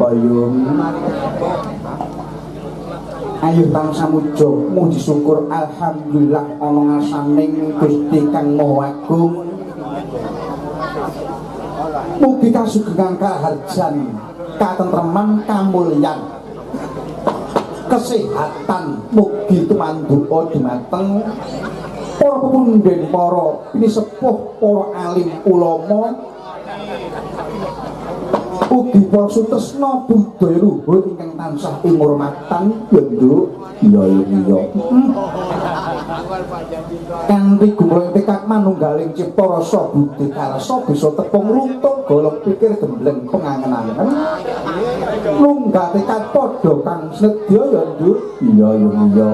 apa yung ayo tansah muja muji syukur alhamdulillah ana ngasaning Gusti Kang Maha Agung. Mugi kasugengan kaharjan katentreman kamulyan kesehatan mugi tumanduka dumateng para pepundhen para pinisepuh para alim ulama ugi para sutresna budaya luhur ingkang tansah ing ngurmatan ya nduk iya iya kanthi gumreng tekad manunggaling cipta rasa budi karsa bisa tepung runtuk golong pikir gembleng pengangen-angen lunggah tekad padha kang snedya ya nduk iya iya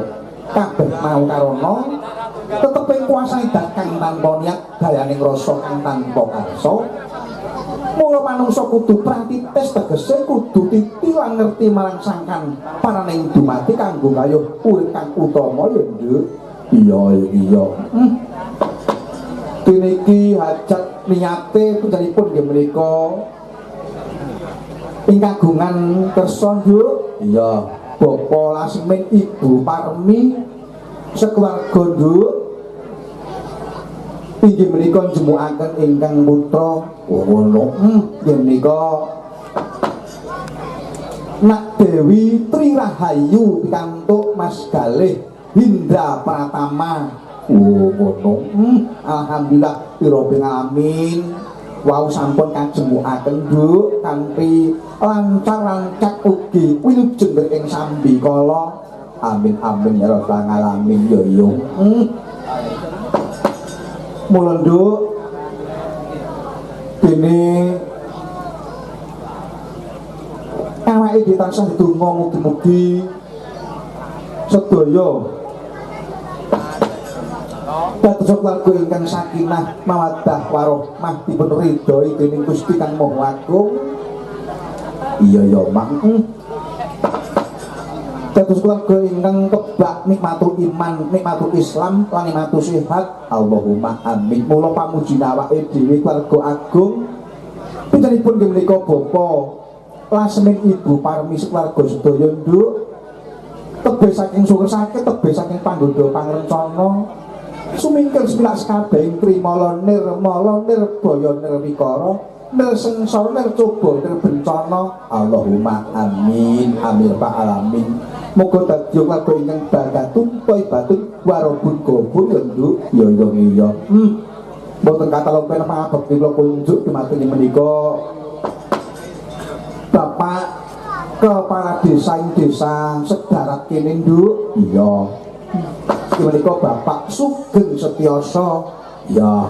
kabeh mau karana tetep ing kuasane dat kang tanpa niat dayaning rasa kang tanpa karsa. Mula manungsa kudu pratites tegese kudu titi lan ngerti marang sangkan paraning dumati kanggo gayuh urip kang utama ya nduk iya iya diniki hajat niyate pujanipun nggih menika ing kagungan kersa nduk iya Bapak Lasmin Ibu Parmi sekeluarga nduk inggih menika jemukaken ingkang putra ngono nggih menika Nak Dewi Tri Rahayu pikantuk Mas Galih Hindra Pratama ngono alhamdulillah pira amin wau sampun kajemukaken nduk kanthi lancar lancak ugi wilujeng ing sambikala amin amin ya rabbal alamin yo yo mula nduk dene awake dhewe tansah ndonga mugi-mugi sedaya dados keluarga ingkang sakinah mawaddah warahmah dipun ridhoi dening Gusti Kang Maha Agung iya ya mang dados keluarga ingkang kebak nikmatul iman, nikmatul Islam, lan nikmatul sehat. Allahumma amin. Mula pamuji awake dhewe keluarga agung. Pintenipun nggih menika Bapak Lasmin Ibu Parmi keluarga sedaya nduk. Tebih saking syukur sakit, tebih saking panggoda pangrencana. Sumingkir semilak sekabehing trimala nirmala nirbaya nirwikara. Nir sengsara nir coba nir bencana. Allahumma amin amin pak alamin. Moga dadi keluarga ingkang bagatun thayyibatun warabun gobun ya nduk ya ya iya mboten kata lempen pangabekti kula kunjuk dumateng menika Bapak Kepala Desa ing desa Sedarat kene nduk iya menika Bapak Sugeng Setyoso ya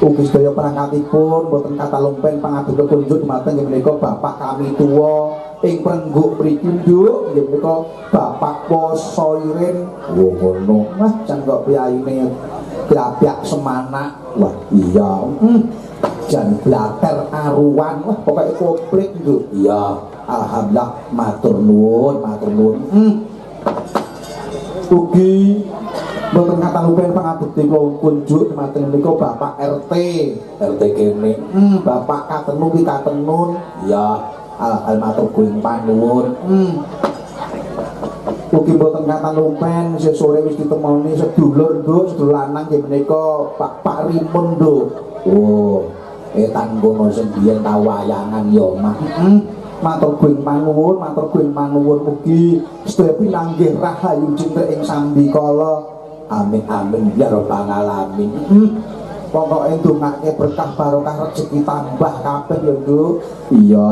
ugi sedaya perangkatipun mboten kata lempen pangabekti kunjuk dumateng menika Bapak kami tuwa ing prengguk mriki nduk nggih menika Bapak Posoirin ngono Mas jan kok piyayine blabyak semanak wah iya jan blater aruan wah pokoke komplit nduk iya alhamdulillah matur nuwun ugi mboten ngatangupen pangabekti kula kunjuk dumateng menika Bapak RT kene Bapak Katenu ki Katenun iya almatur kuing panuwun ugi mboten kata lumpen sore wis ditemoni sedulur nduk sedulur lanang nggih menika Pak Rimun nduk oh tanggono sing biyen tau wayangan ya mah matur kuing panuwun ugi sedaya pinanggih rahayu cinta ing sambikala amin amin ya rabbal alamin pokoknya ndongake berkah barokah rezeki tambah kabeh ya nduk iya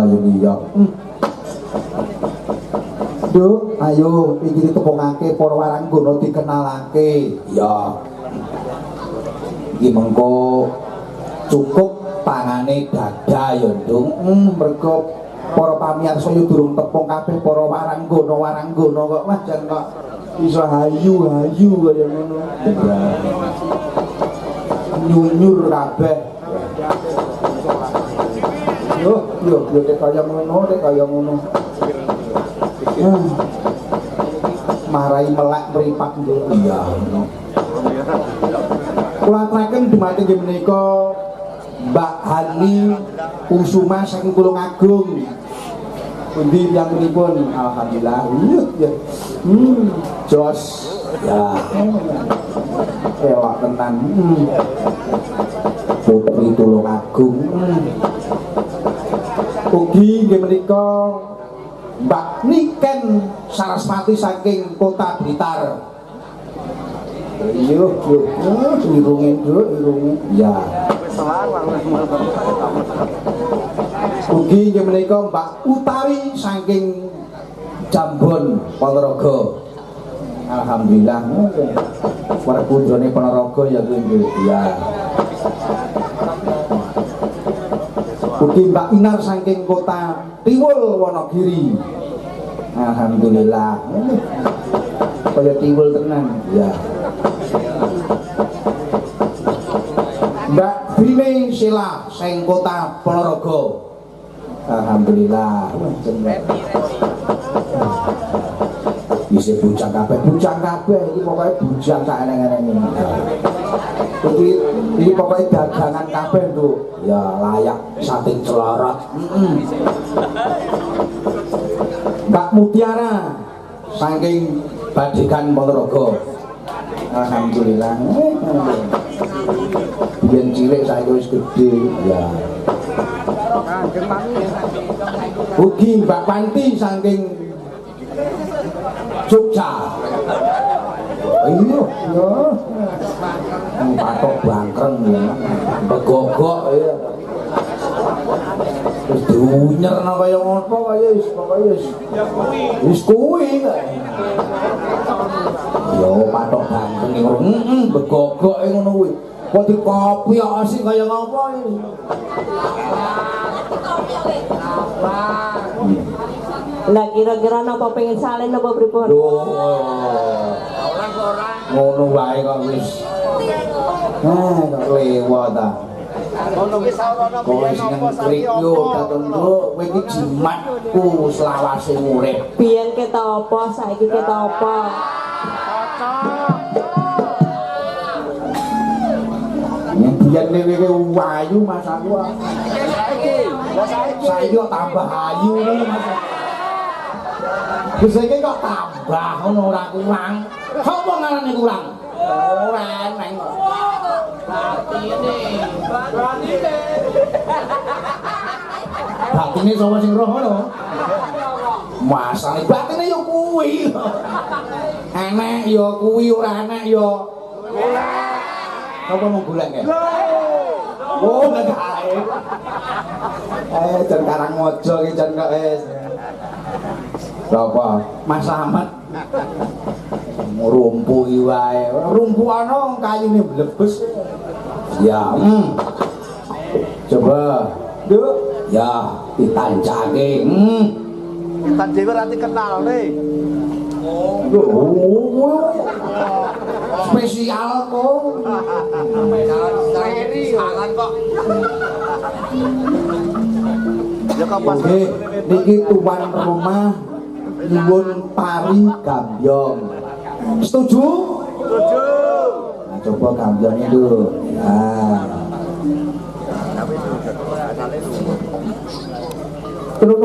nduk ayo iki ditepungake para waranggana dikenalake iya iki mengko cukup pangane dada ya nduk mergo para pamirsa yo durung tepung kabeh para waranggana kok wah jan kok iso hayu kaya ngono nyunyur kabeh yo kaya ngono marai melek mripat nduk iya kula aturaken dumateng nggih menika Mbak Hani Kusuma saking Tulungagung Pundi yang pun alhamdulillah. Ya. Jos. Ya. Ewak tenan. Putri Tulungagung. Ugi nggih menika Mbak Niken Saraswati saking Kota Blitar. Yuk, irungin dulu, irungin. Ya. Ugi nggih menika Mbak Utari saking Jambon Ponorogo. Alhamdulillah. Para putrane Ponorogo ya kuwi. Ya. Ugi Mbak Inar saking Kota Tiwul Wonogiri. Alhamdulillah. Kaya Tiwul tenan. Ya. Mbak Brine Sila saking Kota Ponorogo. Alhamdulillah. Bisa bujang kabeh iki pokoke bujang sak eneng-eneng iki. Iki pokoke dagangan kabeh tuh. Ya layak sating celorot. Mbak Mutiara saking Badikan Ponorogo. Alhamdulillah. Biyen cilik saiki wis gedhe. Ya. Ugi Mbak Panti saking Jogja. Iya, ya. Patok bangkreng ya. Begogok ya. Wis diunyer kaya ngopo kaya wis kuwi. Ya patok bangkreng begogok ngono kuwi. Kok dikopi asik kaya ngopo iki. Lah kira-kira napa pengen salin napa pripun? Ngono wae kok wis. Kok lewat ta. Ono wis ana piye napa sakyo katentu kowe iki jimatku selawase urip. Biyen kita apa saiki kita apa? Yang biyen dhewe wayu Mas aku. Saiki kok tambah ayu iki Mas. Bisa iki kok tambah ngono ora kurang. Sopo ngarane kurang? Ora eneng kok. Batine sapa sing roh ngono? Masane batine ya kuwi. Enek ya kuwi ora enek ya. Apa mau golek ya? Oh, enggak gawe. Jan Karangmojo iki jan kok wis. Apa? Mas Ahmad. Rumpu iki wae. Rumpu ana kayune mlebes. Ya. Coba. Yuk. Ya, ditancake. Tan dhewe ra dikenal nih. Oh. Spesial kok. Seri sangan kok. Ya kapan? Oke, niki tuan rumah nyuwun pari gambyong. Setuju? Setuju. Nah, coba gambyongnya dulu. Nah. Terus